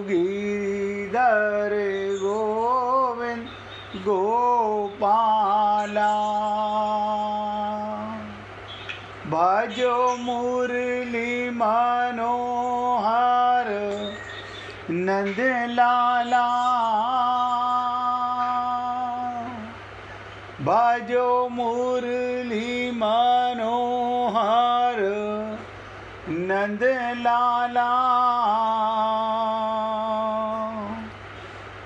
गिरिधर गोविंद गोपाला। भजो मुरली मनोहर नंद लाला। भजो मुरली मनोहर नंद लाला।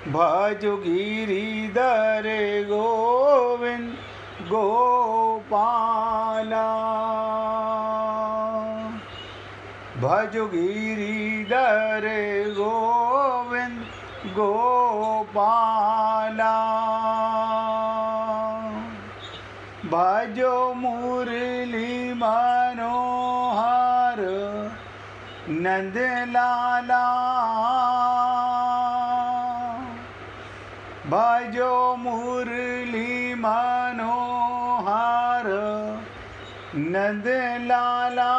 भजो गिरिधर गोविंद गोपाला। भजो गिरिधर गोविंद गोपाला। भजो मुरली मनोहर नंद लाला। भजो मुरली मनोहर नंद लाला।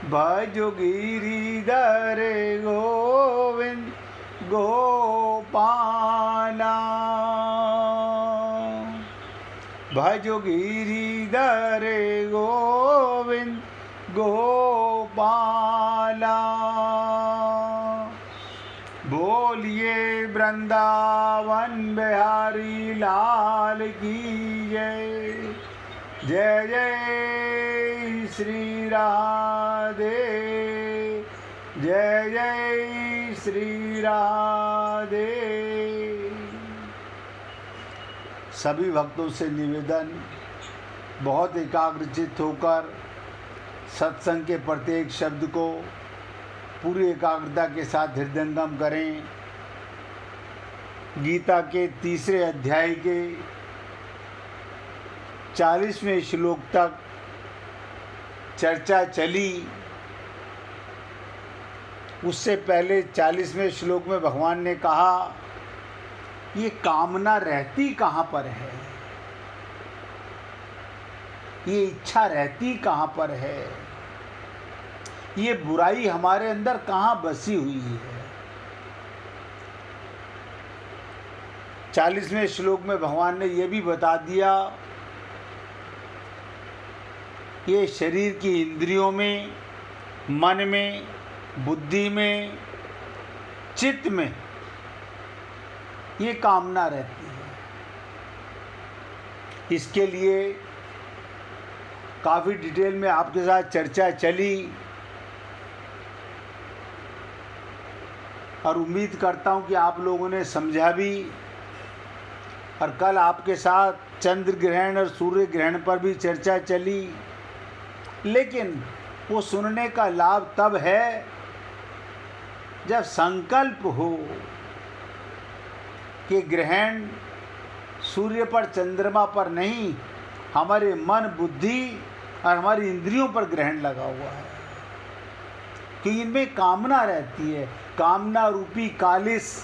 भजो गिरिधर गोविंद गोपाला। भजो गिरिधर गोविंद गोपाला। बोलिए वृंदावन बिहारी लाल की जय। जय जय श्री राधे। जय जय श्री राधे। सभी भक्तों से निवेदन, बहुत एकाग्रचित्त होकर सत्संग के प्रत्येक शब्द को पूरी एकाग्रता के साथ हृदयंगम करें। गीता के तीसरे अध्याय के 40वें श्लोक तक चर्चा चली। उससे पहले 40वें श्लोक में भगवान ने कहा, ये कामना रहती कहाँ पर है, ये इच्छा रहती कहाँ पर है, ये बुराई हमारे अंदर कहाँ बसी हुई है। 40वें श्लोक में भगवान ने यह भी बता दिया, ये शरीर की इंद्रियों में, मन में, बुद्धि में, चित्त में ये कामना रहती है। इसके लिए काफ़ी डिटेल में आपके साथ चर्चा चली और उम्मीद करता हूं कि आप लोगों ने समझा भी। और कल आपके साथ चंद्र ग्रहण और सूर्य ग्रहण पर भी चर्चा चली, लेकिन वो सुनने का लाभ तब है जब संकल्प हो कि ग्रहण सूर्य पर, चंद्रमा पर नहीं, हमारे मन, बुद्धि और हमारी इंद्रियों पर ग्रहण लगा हुआ है। कि इनमें कामना रहती है, कामना रूपी कालिस,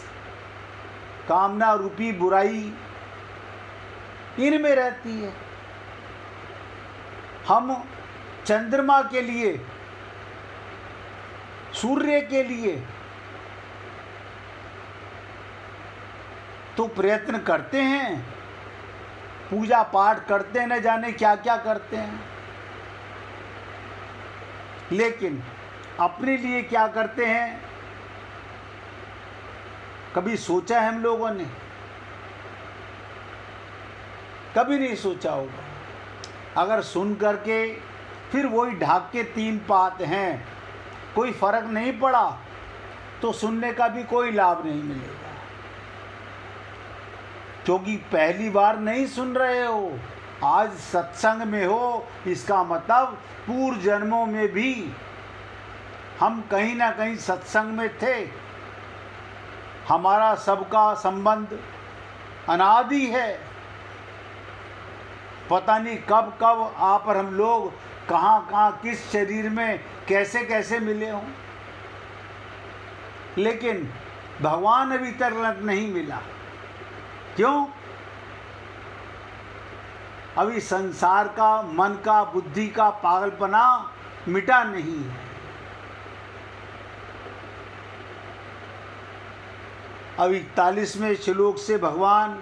कामना रूपी बुराई इनमें रहती है। हम चंद्रमा के लिए, सूर्य के लिए तो प्रयत्न करते हैं, पूजा पाठ करते हैं, न जाने क्या क्या करते हैं, लेकिन अपने लिए क्या करते हैं कभी सोचा है हम लोगों ने? कभी नहीं सोचा होगा। अगर सुन करके फिर वही ढाक के 3 पात हैं, कोई फर्क नहीं पड़ा तो सुनने का भी कोई लाभ नहीं मिलेगा, क्योंकि पहली बार नहीं सुन रहे हो, आज सत्संग में हो। इसका मतलब पूर्व जन्मों में भी हम कहीं ना कहीं सत्संग में थे। हमारा सबका संबंध अनादि है। पता नहीं कब कब आप और हम लोग कहाँ कहाँ किस शरीर में कैसे कैसे मिले हों, लेकिन भगवान अभी तक नहीं मिला। क्यों? अभी संसार का, मन का, बुद्धि का पागलपना मिटा नहीं है। अब 41वें श्लोक से भगवान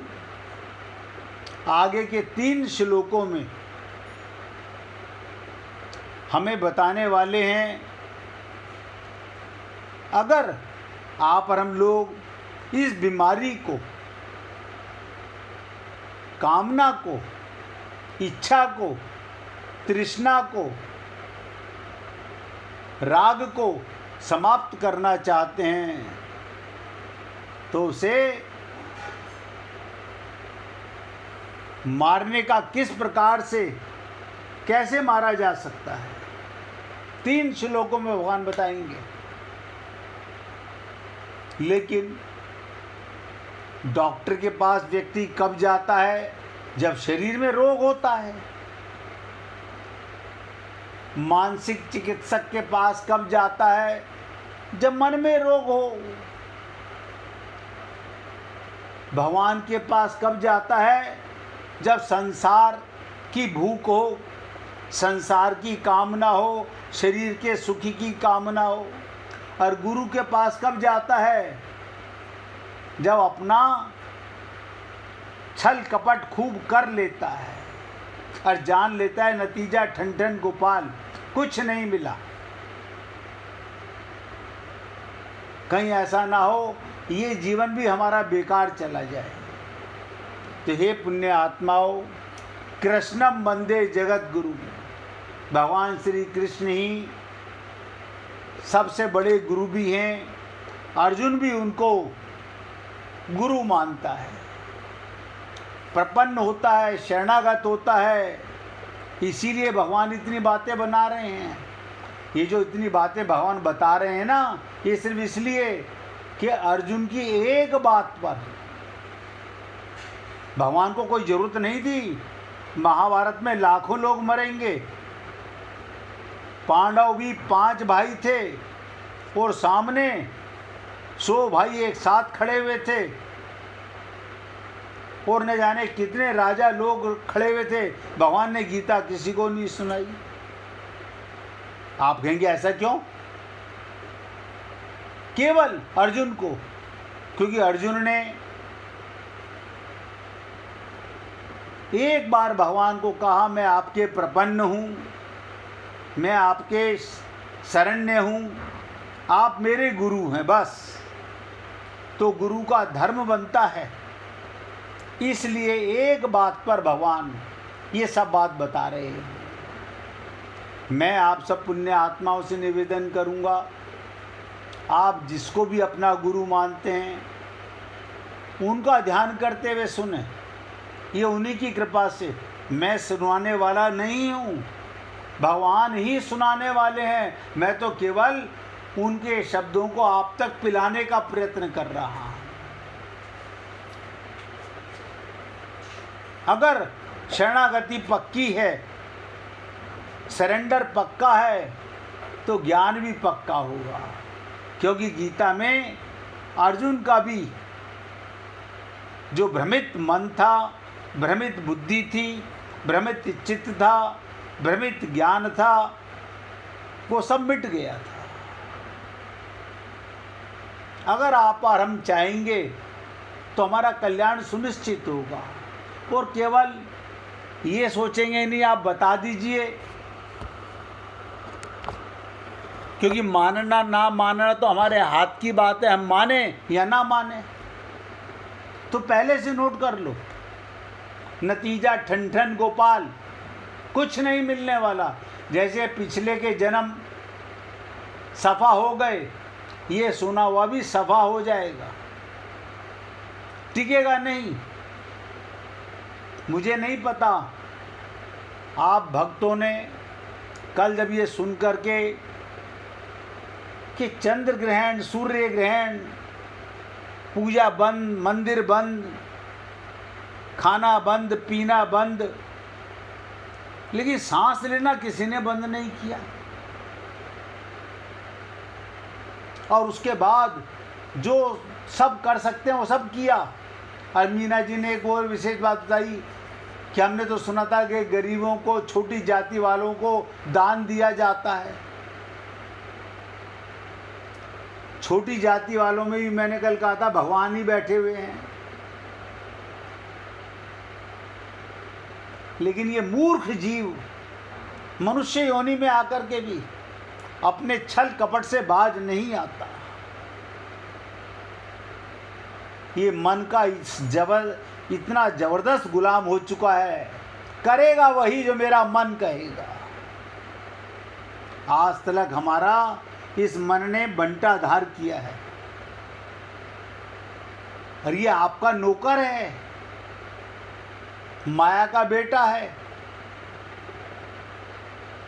आगे के 3 श्लोकों में हमें बताने वाले हैं, अगर आप और हम लोग इस बीमारी को, कामना को, इच्छा को, तृष्णा को, राग को समाप्त करना चाहते हैं तो उसे मारने का किस प्रकार से, कैसे मारा जा सकता है, 3 श्लोकों में भगवान बताएंगे। लेकिन डॉक्टर के पास व्यक्ति कब जाता है? जब शरीर में रोग होता है। मानसिक चिकित्सक के पास कब जाता है? जब मन में रोग हो। भगवान के पास कब जाता है? जब संसार की भूख हो, संसार की कामना हो, शरीर के सुखी की कामना हो। और गुरु के पास कब जाता है? जब अपना छल कपट खूब कर लेता है और जान लेता है नतीजा ठन ठन गोपाल, कुछ नहीं मिला। कहीं ऐसा ना हो ये जीवन भी हमारा बेकार चला जाए। तो हे पुण्य आत्माओं, कृष्णम वंदे जगत गुरु, भगवान श्री कृष्ण ही सबसे बड़े गुरु भी हैं। अर्जुन भी उनको गुरु मानता है, प्रपन्न होता है, शरणागत होता है। इसीलिए भगवान इतनी बातें बना रहे हैं। ये जो इतनी बातें भगवान बता रहे हैं ना, ये सिर्फ इसलिए कि अर्जुन की एक बात पर भगवान को कोई जरूरत नहीं थी। महाभारत में लाखों लोग मरेंगे। पांडव भी 5 भाई थे और सामने 100 भाई एक साथ खड़े हुए थे और न जाने कितने राजा लोग खड़े हुए थे। भगवान ने गीता किसी को नहीं सुनाई। आप कहेंगे ऐसा क्यों? केवल अर्जुन को, क्योंकि अर्जुन ने एक बार भगवान को कहा, मैं आपके प्रपन्न हूँ, मैं आपके शरण्य हूँ, आप मेरे गुरु हैं। बस तो गुरु का धर्म बनता है। इसलिए एक बात पर भगवान ये सब बात बता रहे हैं। मैं आप सब पुण्य आत्माओं से निवेदन करूँगा, आप जिसको भी अपना गुरु मानते हैं उनका ध्यान करते हुए सुने। ये उन्हीं की कृपा से, मैं सुनाने वाला नहीं हूँ, भगवान ही सुनाने वाले हैं। मैं तो केवल उनके शब्दों को आप तक पिलाने का प्रयत्न कर रहा हूँ। अगर शरणागति पक्की है, सरेंडर पक्का है, तो ज्ञान भी पक्का होगा। क्योंकि गीता में अर्जुन का भी जो भ्रमित मन था, भ्रमित बुद्धि थी, भ्रमित चित्त था, भ्रमित ज्ञान था, वो सब मिट गया था। अगर आप और हम चाहेंगे तो हमारा कल्याण सुनिश्चित होगा। और केवल ये सोचेंगे नहीं, आप बता दीजिए, क्योंकि मानना ना मानना तो हमारे हाथ की बात है, हम माने या ना माने। तो पहले से नोट कर लो, नतीजा ठन ठन गोपाल, कुछ नहीं मिलने वाला। जैसे पिछले के जन्म सफा हो गए, ये सुना हुआ भी सफा हो जाएगा, टिकेगा नहीं। मुझे नहीं पता आप भक्तों ने कल जब ये सुन करके कि चंद्र ग्रहण, सूर्य ग्रहण, पूजा बंद, मंदिर बंद, खाना बंद, पीना बंद, लेकिन सांस लेना किसी ने बंद नहीं किया। और उसके बाद जो सब कर सकते हैं वो सब किया। और मीना जी ने एक और विशेष बात बताई कि हमने तो सुना था कि गरीबों को, छोटी जाति वालों को दान दिया जाता है। छोटी जाति वालों में भी मैंने कल कहा था भगवान ही बैठे हुए हैं। लेकिन ये मूर्ख जीव मनुष्य योनि में आकर के भी अपने छल कपट से बाज नहीं आता। ये मन का इतना जबरदस्त गुलाम हो चुका है, करेगा वही जो मेरा मन कहेगा। आज तक हमारा इस मन ने बंटाधार किया है, और ये आपका नौकर है, माया का बेटा है,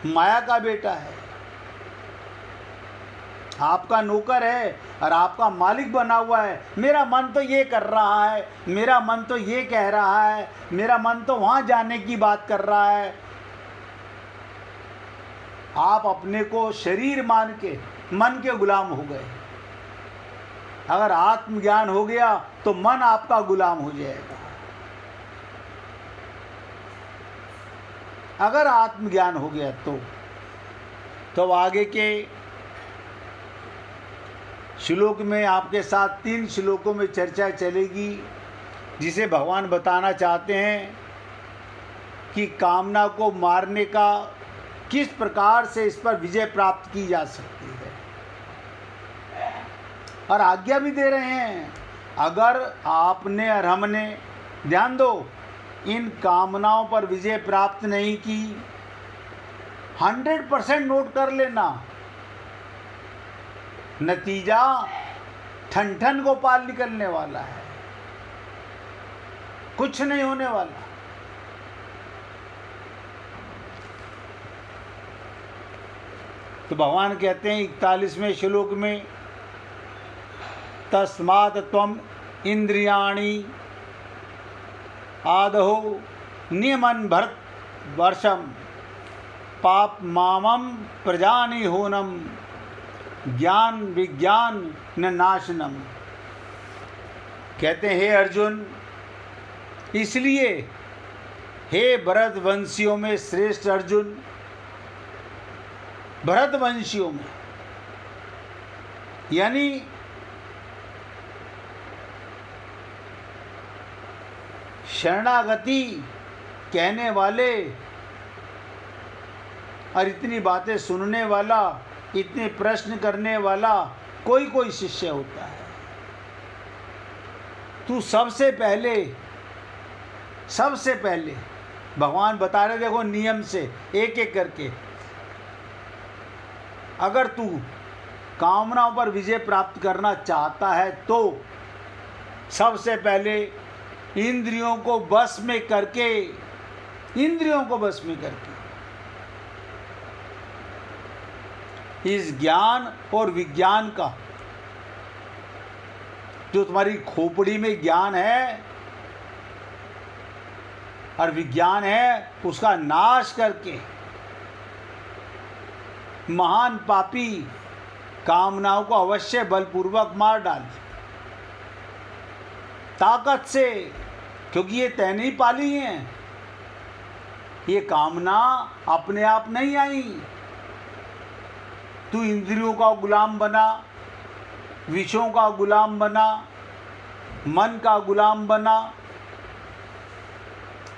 माया का बेटा है, आपका नौकर है और आपका मालिक बना हुआ है। मेरा मन तो ये कर रहा है, मेरा मन तो ये कह रहा है, मेरा मन तो वहाँ जाने की बात कर रहा है। आप अपने को शरीर मान के मन के गुलाम हो गए। अगर आत्मज्ञान हो गया तो मन आपका गुलाम हो जाएगा। अगर आत्मज्ञान हो गया तो आगे के श्लोक में आपके साथ 3 श्लोकों में चर्चा चलेगी, जिसे भगवान बताना चाहते हैं कि कामना को मारने का किस प्रकार से इस पर विजय प्राप्त की जा सकती है, और आज्ञा भी दे रहे हैं अगर आपने और हमने, ध्यान दो, इन कामनाओं पर विजय प्राप्त नहीं की, 100% नोट कर लेना, नतीजा ठन गोपाल निकलने वाला है, कुछ नहीं होने वाला। तो भगवान कहते हैं 41वें श्लोक में, तस्मात् त्वम इंद्रियाणि आदहो नियमन भरत वर्षम पाप मामम प्रजानि होनम ज्ञान विज्ञान न नाशनम। कहते हैं हे अर्जुन, इसलिए हे भरतवंशियों में श्रेष्ठ अर्जुन, भरतवंशियों में यानी शरणागति कहने वाले और इतनी बातें सुनने वाला, इतने प्रश्न करने वाला कोई शिष्य होता है। तू सबसे पहले भगवान बता रहे, देखो नियम से एक एक करके, अगर तू कामनाओं पर विजय प्राप्त करना चाहता है तो सबसे पहले इंद्रियों को बस में करके इस ज्ञान और विज्ञान का, जो तुम्हारी खोपड़ी में ज्ञान है और विज्ञान है, उसका नाश करके महान पापी कामनाओं को अवश्य बलपूर्वक मार डाल, ताकत से, क्योंकि ये तय नहीं पाली हैं, ये कामना अपने आप नहीं आई। तू इंद्रियों का गुलाम बना, विषयों का गुलाम बना, मन का गुलाम बना।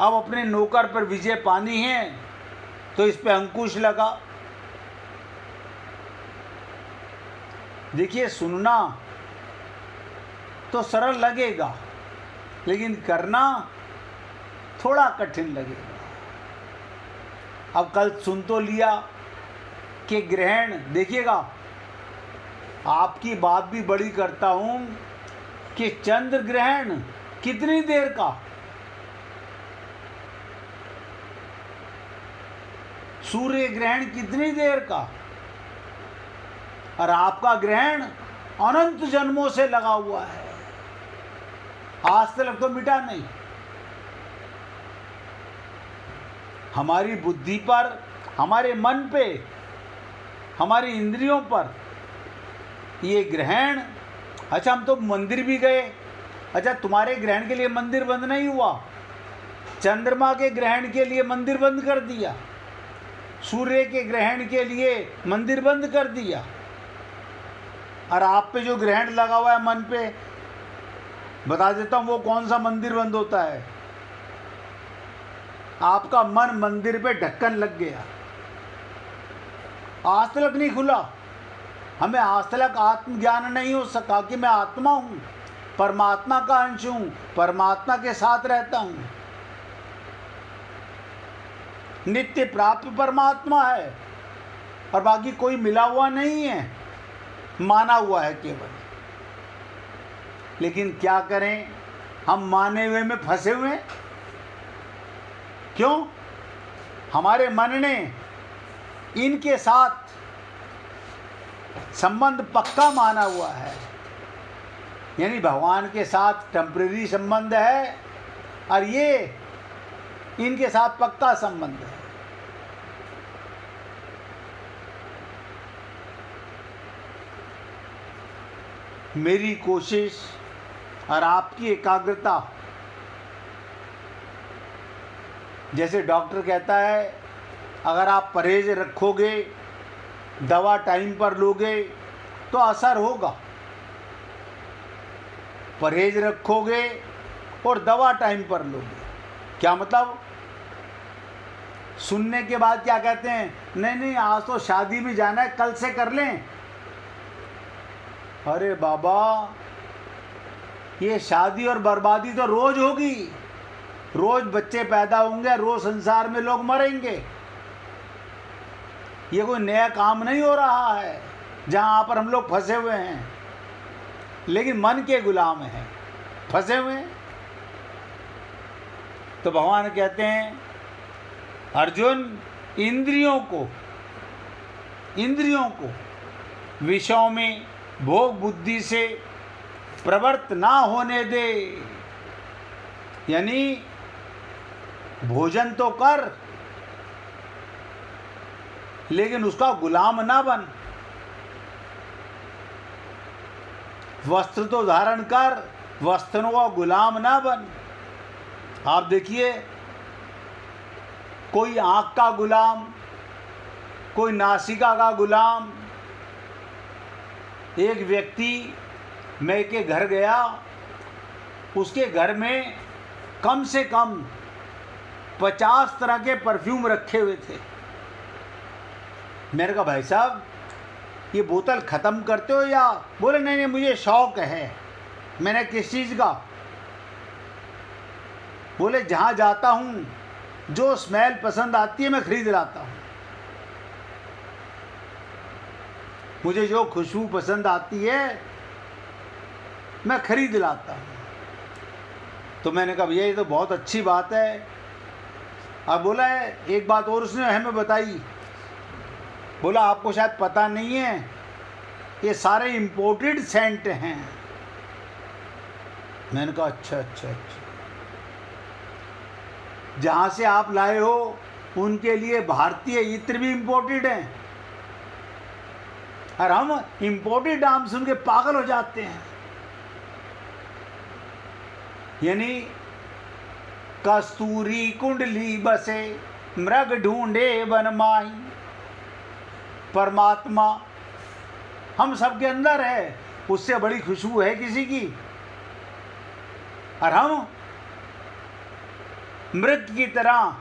अब अपने नौकर पर विजय पानी है तो इस पे अंकुश लगा। देखिए, सुनना तो सरल लगेगा, लेकिन करना थोड़ा कठिन लगेगा। अब कल सुन तो लिया कि ग्रहण, देखिएगा, आपकी बात भी बड़ी करता हूं कि चंद्र ग्रहण कितनी देर का, सूर्य ग्रहण कितनी देर का, और आपका ग्रहण अनंत जन्मों से लगा हुआ है, आज तक तो मिटा नहीं। हमारी बुद्धि पर, हमारे मन पे, हमारी इंद्रियों पर ये ग्रहण, अच्छा हम तो मंदिर भी गए, अच्छा तुम्हारे ग्रहण के लिए मंदिर बंद नहीं हुआ, चंद्रमा के ग्रहण के लिए मंदिर बंद कर दिया, सूर्य के ग्रहण के लिए मंदिर बंद कर दिया, और आप पे जो ग्रहण लगा हुआ है मन पे, बता देता हूँ वो कौन सा मंदिर बंद होता है। आपका मन मंदिर पे ढक्कन लग गया, आज तक नहीं खुला। हमें आज तक आत्मज्ञान नहीं हो सका कि मैं आत्मा हूँ, परमात्मा का अंश हूँ, परमात्मा के साथ रहता हूँ। नित्य प्राप्त परमात्मा है और बाकी कोई मिला हुआ नहीं है, माना हुआ है केवल। लेकिन क्या करें, हम माने हुए में फंसे हुए हैं। क्यों? हमारे मन ने इनके साथ संबंध पक्का माना हुआ है, यानी भगवान के साथ टेम्परेरी संबंध है और ये इनके साथ पक्का संबंध है। मेरी कोशिश और आपकी एकाग्रता, जैसे डॉक्टर कहता है अगर आप परहेज रखोगे, दवा टाइम पर लोगे तो असर होगा। परहेज रखोगे और दवा टाइम पर लोगे, क्या मतलब? सुनने के बाद क्या कहते हैं, नहीं नहीं आज तो शादी में जाना है, कल से कर लें। अरे बाबा, ये शादी और बर्बादी तो रोज होगी, रोज बच्चे पैदा होंगे, रोज संसार में लोग मरेंगे। ये कोई नया काम नहीं हो रहा है जहाँ पर हम लोग फंसे हुए हैं, लेकिन मन के गुलाम हैं, फंसे हुए हैं। तो भगवान कहते हैं अर्जुन, इंद्रियों को विषयों में भोग बुद्धि से प्रवृत्त ना होने दे। यानी भोजन तो कर, लेकिन उसका गुलाम ना बन। वस्त्र तो धारण कर, वस्त्रों का गुलाम ना बन। आप देखिए, कोई आँख का गुलाम, कोई नासिका का गुलाम। एक व्यक्ति मैं के घर गया, उसके घर में कम से कम 50 तरह के परफ्यूम रखे हुए थे। मैंने कहा भाई साहब ये बोतल ख़त्म करते हो या? बोले नहीं नहीं मुझे शौक़ है। मैंने किस चीज़ का? बोले जहाँ जाता हूँ जो स्मेल पसंद आती है मैं खरीद लाता हूँ, मुझे जो खुशबू पसंद आती है मैं खरीद लाता हूँ। तो मैंने कहा भैया ये तो बहुत अच्छी बात है। अब बोला है एक बात और उसने हमें बताई, बोला आपको शायद पता नहीं है ये सारे इम्पोर्टेड सेंट हैं। मैंने कहा अच्छा अच्छा अच्छा, जहाँ से आप लाए हो उनके लिए भारतीय इत्र भी इम्पोर्टेड हैं, और हम इम्पोर्टेड नाम सुन के पागल हो जाते हैं। यानी कस्तूरी कुंडली बसे मृग ढूंढे वन माही। परमात्मा हम सबके अंदर है, उससे बड़ी खुशबू है किसी की? और हम मृग की तरह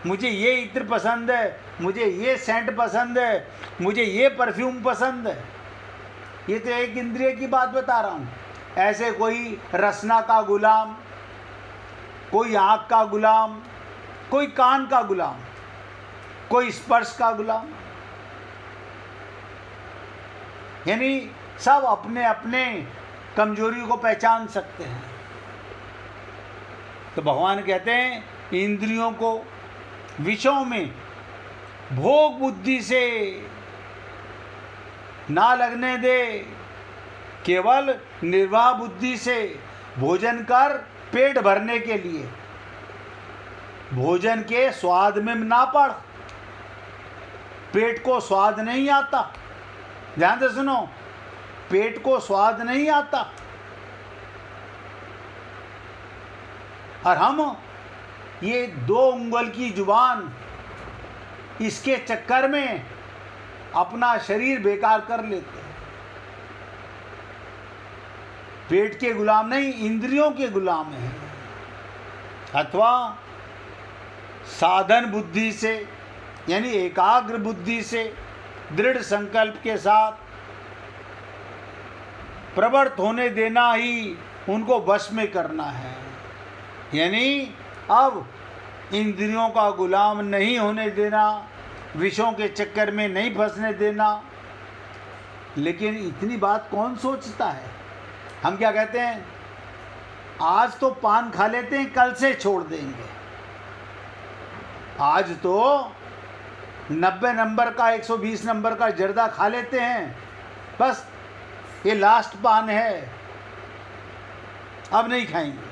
मुझे ये इत्र पसंद है, मुझे ये सेंट पसंद है, मुझे ये परफ्यूम पसंद है। ये तो एक इंद्रिय की बात बता रहा हूँ। ऐसे कोई रसना का गुलाम, कोई आँख का गुलाम, कोई कान का गुलाम, कोई स्पर्श का गुलाम। यानी सब अपने अपने कमजोरी को पहचान सकते हैं। तो भगवान कहते हैं इंद्रियों को विषयों में भोग बुद्धि से ना लगने दे, केवल निर्वाह बुद्धि से भोजन कर पेट भरने के लिए। भोजन के स्वाद में ना पड़, पेट को स्वाद नहीं आता। ध्यान से सुनो, पेट को स्वाद नहीं आता। और हम ये 2 उंगल की जुबान, इसके चक्कर में अपना शरीर बेकार कर लेते हैं। पेट के गुलाम नहीं, इंद्रियों के गुलाम हैं। अथवा साधन बुद्धि से, यानी एकाग्र बुद्धि से दृढ़ संकल्प के साथ प्रवृत्त होने देना ही उनको वश में करना है। यानी अब इंद्रियों का गुलाम नहीं होने देना, विषयों के चक्कर में नहीं फंसने देना। लेकिन इतनी बात कौन सोचता है? हम क्या कहते हैं, आज तो पान खा लेते हैं, कल से छोड़ देंगे। आज तो 90 नंबर का 120 नंबर का जर्दा खा लेते हैं, बस ये लास्ट पान है, अब नहीं खाएंगे।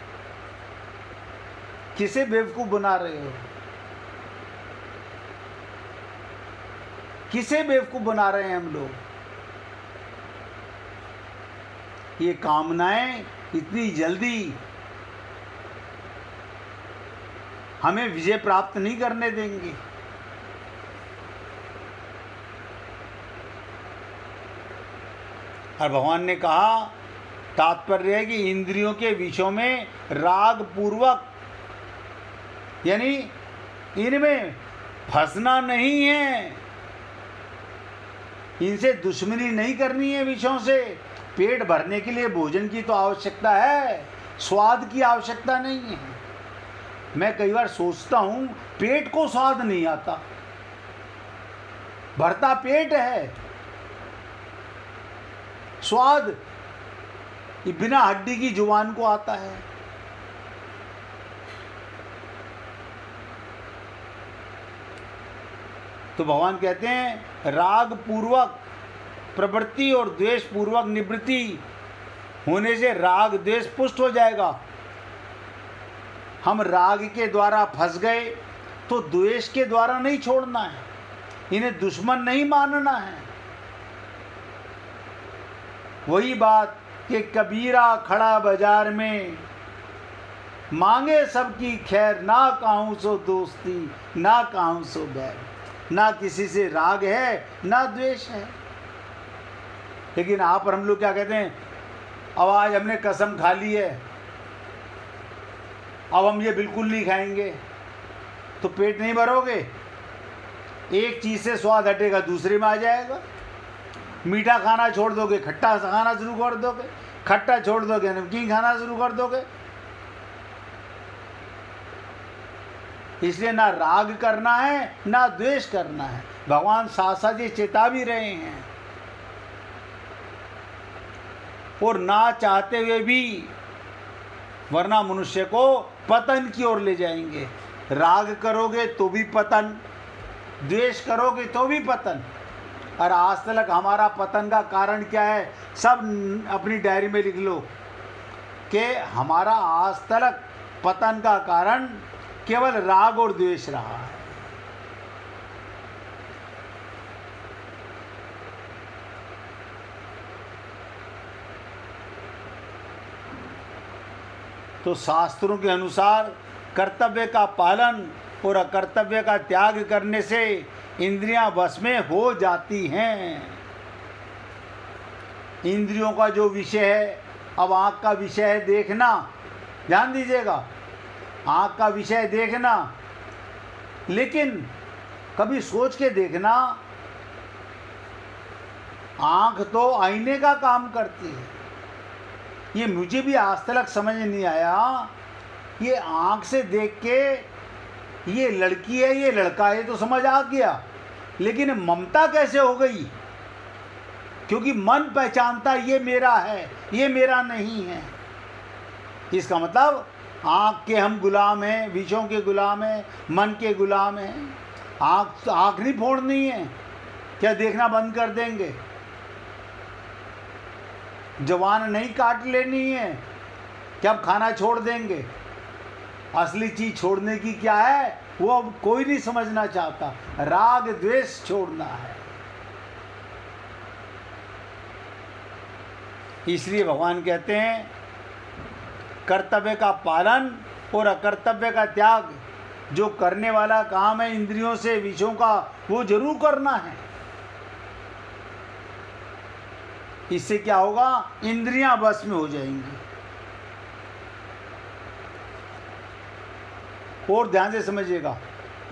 किसे बेवकूफ बना रहे हो? किसे बेवकूफ बना रहे हैं हम लोग? ये कामनाएं इतनी जल्दी हमें विजय प्राप्त नहीं करने देंगे। और भगवान ने कहा, तात्पर्य है कि इंद्रियों के विषयों में राग पूर्वक, यानी इनमें फंसना नहीं है, इनसे दुश्मनी नहीं करनी है विषयों से। पेट भरने के लिए भोजन की तो आवश्यकता है, स्वाद की आवश्यकता नहीं है। मैं कई बार सोचता हूं, पेट को स्वाद नहीं आता, भरता पेट है, स्वाद बिना हड्डी की जुबान को आता है। तो भगवान कहते हैं, राग पूर्वक प्रवृत्ति और द्वेष पूर्वक निवृत्ति होने से राग द्वेष पुष्ट हो जाएगा। हम राग के द्वारा फंस गए तो द्वेष के द्वारा नहीं छोड़ना है, इन्हें दुश्मन नहीं मानना है। वही बात कि कबीरा खड़ा बाजार में, मांगे सबकी खैर, ना काहूं सो दोस्ती ना काहूं सो बैर। ना किसी से राग है ना द्वेष है। लेकिन आप और हम लोग क्या कहते हैं, अब आज हमने कसम खा ली है, अब हम ये बिल्कुल नहीं खाएंगे। तो पेट नहीं भरोगे, एक चीज़ से स्वाद हटेगा दूसरे में आ जाएगा। मीठा खाना छोड़ दोगे, खट्टा खाना शुरू कर दोगे, खट्टा छोड़ दोगे, नमकीन खाना शुरू कर दोगे। इसलिए ना राग करना है ना द्वेष करना है। भगवान साथ साथ ये चेता भी रहे हैं, और ना चाहते हुए भी, वरना मनुष्य को पतन की ओर ले जाएंगे। राग करोगे तो भी पतन, द्वेष करोगे तो भी पतन। और आज तक हमारा पतन का कारण क्या है, सब अपनी डायरी में लिख लो कि हमारा आज तक पतन का कारण केवल राग और द्वेष रहा है। तो शास्त्रों के अनुसार कर्तव्य का पालन और अकर्तव्य का त्याग करने से इंद्रियां वश में हो जाती हैं। इंद्रियों का जो विषय है, अब आँख का विषय है देखना, ध्यान दीजिएगा, आँख का विषय देखना, लेकिन कभी सोच के देखना, आँख तो आईने का काम करती है। ये मुझे भी आज तक समझ नहीं आया, ये आँख से देख के ये लड़की है ये लड़का है तो समझ आ गया, लेकिन ममता कैसे हो गई? क्योंकि मन पहचानता ये मेरा है, ये मेरा नहीं है। इसका मतलब आँख के हम गुलाम हैं, विषयों के गुलाम हैं, मन के गुलाम हैं। आँख नहीं फोड़नी है, क्या देखना बंद कर देंगे? जवान नहीं काट लेनी है, क्या अब खाना छोड़ देंगे? असली चीज छोड़ने की क्या है वो अब कोई नहीं समझना चाहता। राग द्वेष छोड़ना है। इसलिए भगवान कहते हैं, कर्तव्य का पालन और अकर्तव्य का त्याग, जो करने वाला काम है इंद्रियों से विषयों का, वो जरूर करना है। इससे क्या होगा, इंद्रियां बस में हो जाएंगी। और ध्यान से समझिएगा,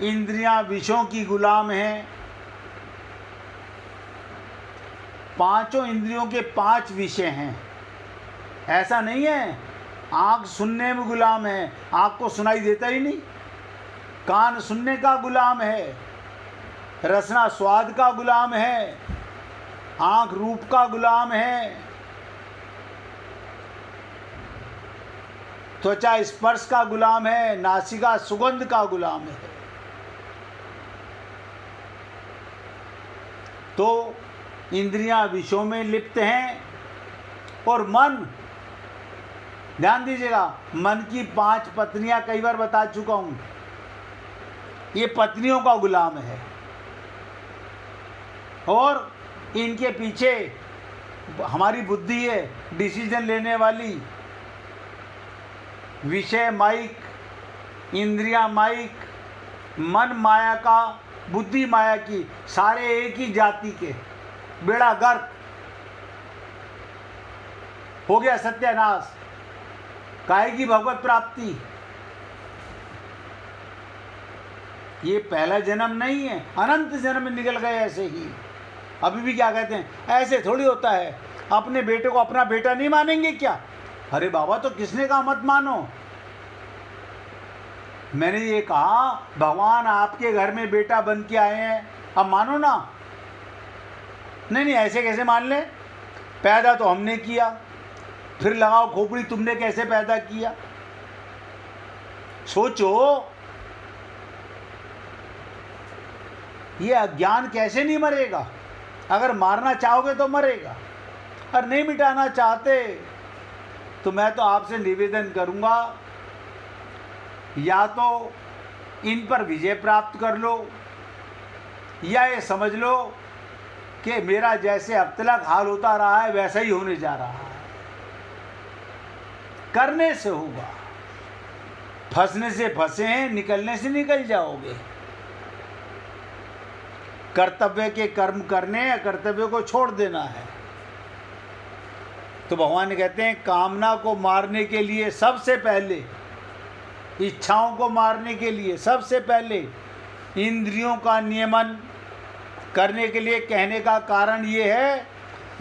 इंद्रियां विषयों की गुलाम हैं। पांचों इंद्रियों के 5 विषय हैं। ऐसा नहीं है आँख सुनने में गुलाम है, आँख को सुनाई देता ही नहीं। कान सुनने का गुलाम है, रसना स्वाद का गुलाम है, आँख रूप का गुलाम है, त्वचा स्पर्श का गुलाम है, नासिका सुगंध का गुलाम है। तो इंद्रियां विषयों में लिप्त हैं। और मन, ध्यान दीजिएगा, मन की 5 पत्नियां कई बार बता चुका हूं, ये पत्नियों का गुलाम है। और इनके पीछे हमारी बुद्धि है, डिसीजन लेने वाली। विषय माइक, इंद्रियां माइक, मन माया का, बुद्धि माया की, सारे एक ही जाति के। बेड़ा गर्क हो गया, सत्यानाश। काहे की भगवत प्राप्ति? ये पहला जन्म नहीं है, अनंत जन्म निकल गए ऐसे ही। अभी भी क्या कहते हैं, ऐसे थोड़ी होता है, अपने बेटे को अपना बेटा नहीं मानेंगे क्या? अरे बाबा, तो किसने कहा मत मानो? मैंने ये कहा भगवान आपके घर में बेटा बन के आए हैं, अब मानो ना। नहीं, ऐसे कैसे मान ले? पैदा तो हमने किया, फिर लगाओ खोपड़ी, तुमने कैसे पैदा किया? सोचो, ये अज्ञान कैसे नहीं मरेगा? अगर मारना चाहोगे तो मरेगा, और नहीं मिटाना चाहते तो मैं तो आपसे निवेदन करूंगा, या तो इन पर विजय प्राप्त कर लो, या ये समझ लो कि मेरा जैसे अब तक हाल होता रहा है वैसा ही होने जा रहा है। करने से होगा, फंसने से फंसे हैं, निकलने से निकल जाओगे। कर्तव्य के कर्म करने, कर्तव्य को छोड़ देना है। तो भगवान कहते हैं कामना को मारने के लिए सबसे पहले, इच्छाओं को मारने के लिए सबसे पहले इंद्रियों का नियमन करने के लिए कहने का कारण ये है,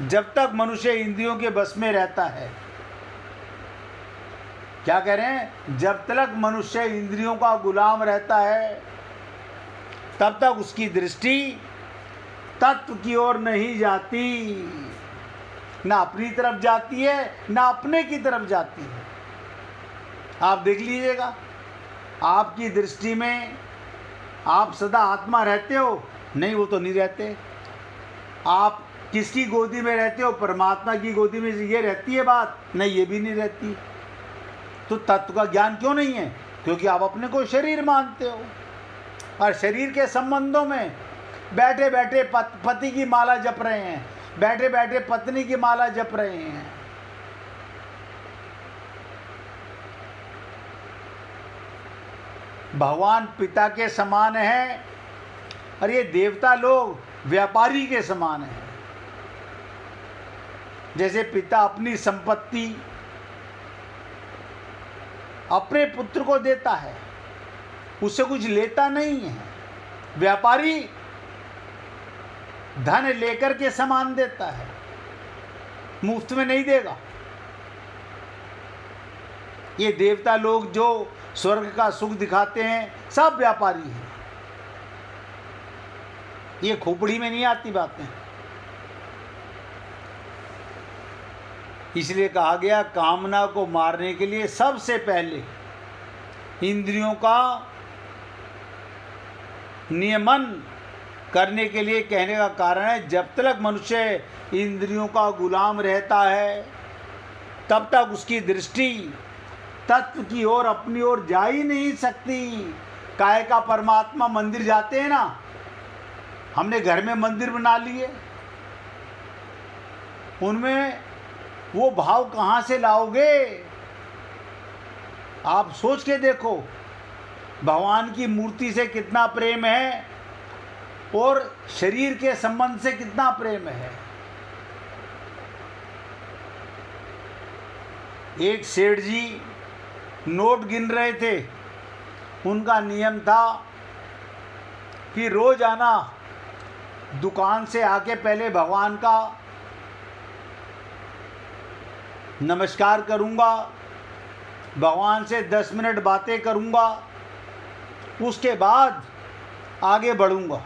जब तक मनुष्य इंद्रियों के बस में रहता है। क्या कह रहे हैं? जब तक मनुष्य इंद्रियों का गुलाम रहता है तब तक उसकी दृष्टि तत्व की ओर नहीं जाती, ना अपनी तरफ जाती है ना अपने की तरफ जाती है। आप देख लीजिएगा, आपकी दृष्टि में आप सदा आत्मा रहते हो? नहीं, वो तो नहीं रहते। आप किसकी गोदी में रहते हो? परमात्मा की गोदी में ये रहती है बात? नहीं, ये भी नहीं रहती। तो तत्व का ज्ञान क्यों नहीं है? क्योंकि आप अपने को शरीर मानते हो, और शरीर के संबंधों में बैठे बैठे पति की माला जप रहे हैं, बैठे बैठे पत्नी की माला जप रहे हैं। भगवान पिता के समान है, और ये देवता लोग व्यापारी के समान है। जैसे पिता अपनी संपत्ति अपने पुत्र को देता है, उससे कुछ लेता नहीं है। व्यापारी धन लेकर के सामान देता है, मुफ्त में नहीं देगा। ये देवता लोग जो स्वर्ग का सुख दिखाते हैं, सब व्यापारी हैं। ये खोपड़ी में नहीं आती बातें। इसलिए कहा गया कामना को मारने के लिए सबसे पहले इंद्रियों का नियमन करने के लिए कहने का कारण है, जब तक मनुष्य इंद्रियों का गुलाम रहता है तब तक उसकी दृष्टि तत्व की ओर अपनी ओर जा ही नहीं सकती। काय का परमात्मा मंदिर जाते हैं ना, हमने घर में मंदिर बना लिए, उनमें वो भाव कहाँ से लाओगे? आप सोच के देखो, भगवान की मूर्ति से कितना प्रेम है और शरीर के संबंध से कितना प्रेम है। एक सेठ जी नोट गिन रहे थे। उनका नियम था कि रोज आना, दुकान से आके पहले भगवान का नमस्कार करूँगा, भगवान से 10 मिनट बातें करूँगा, उसके बाद आगे बढ़ूँगा।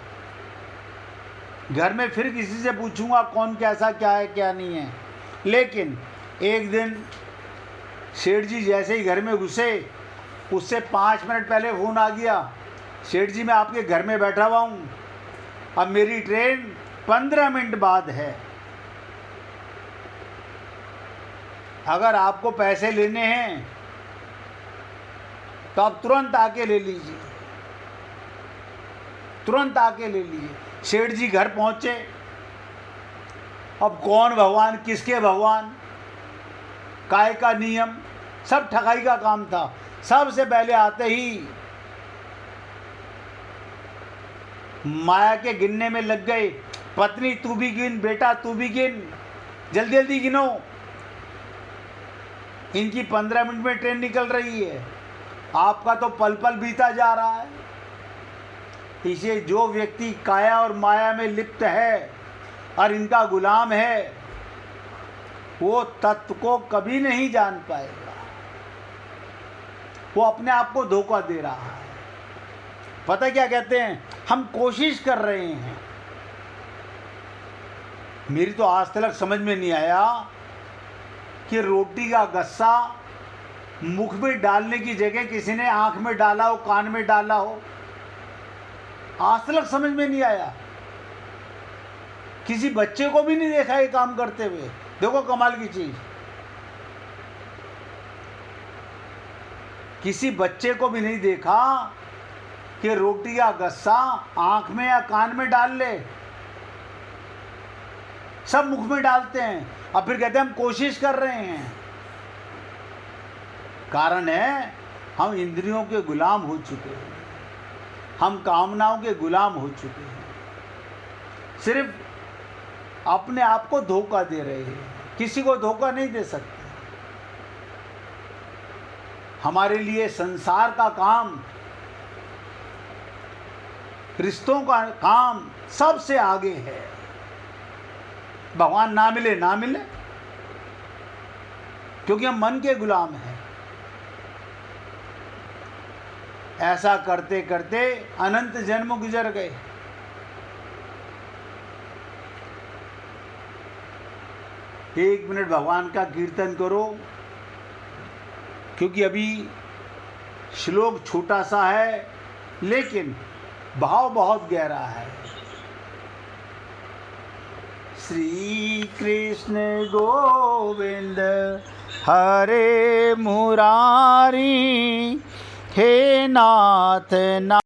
घर में फिर किसी से पूछूँगा कौन कैसा क्या है क्या नहीं है। लेकिन एक दिन सेठ जी जैसे ही घर में घुसे, उससे 5 मिनट पहले फ़ोन आ गया, सेठ जी मैं आपके घर में बैठा हुआ हूँ, अब मेरी ट्रेन 15 मिनट बाद है, अगर आपको पैसे लेने हैं तो आप तुरंत आके ले लीजिए, तुरंत आके ले लीजिए। सेठ जी घर पहुँचे। अब कौन भगवान, किसके भगवान, काय का नियम, सब ठगाई का काम था। सबसे पहले आते ही माया के गिनने में लग गए। पत्नी तू भी गिन, बेटा तू भी गिन, जल्दी जल्दी गिनो, इनकी 15 मिनट में ट्रेन निकल रही है, आपका तो पल पल बीता जा रहा है। इसे जो व्यक्ति काया और माया में लिप्त है और इनका गुलाम है, वो तत्व को कभी नहीं जान पाएगा। वो अपने आप को धोखा दे रहा है। पता क्या कहते हैं, हम कोशिश कर रहे हैं। मेरी तो आज तक समझ में नहीं आया कि रोटी का गस्सा मुख में डालने की जगह किसी ने आंख में डाला हो, कान में डाला हो। आज तक समझ में नहीं आया। किसी बच्चे को भी नहीं देखा ये काम करते हुए। देखो कमाल की चीज, किसी बच्चे को भी नहीं देखा कि रोटी का गस्सा आंख में या कान में डाल ले। सब मुख में डालते हैं और फिर कहते हैं हम कोशिश कर रहे हैं। कारण है हम इंद्रियों के गुलाम हो चुके हैं, हम कामनाओं के गुलाम हो चुके हैं, सिर्फ अपने आप को धोखा दे रहे हैं, किसी को धोखा नहीं दे सकते। हमारे लिए संसार का काम, रिश्तों का काम सबसे आगे है। भगवान ना मिले ना मिले, क्योंकि हम मन के गुलाम हैं। ऐसा करते करते अनंत जन्म गुजर गए। एक मिनट भगवान का कीर्तन करो, क्योंकि अभी श्लोक छोटा सा है लेकिन भाव बहुत गहरा है। श्री कृष्ण गोविंद हरे मुरारी, हे नाथ ना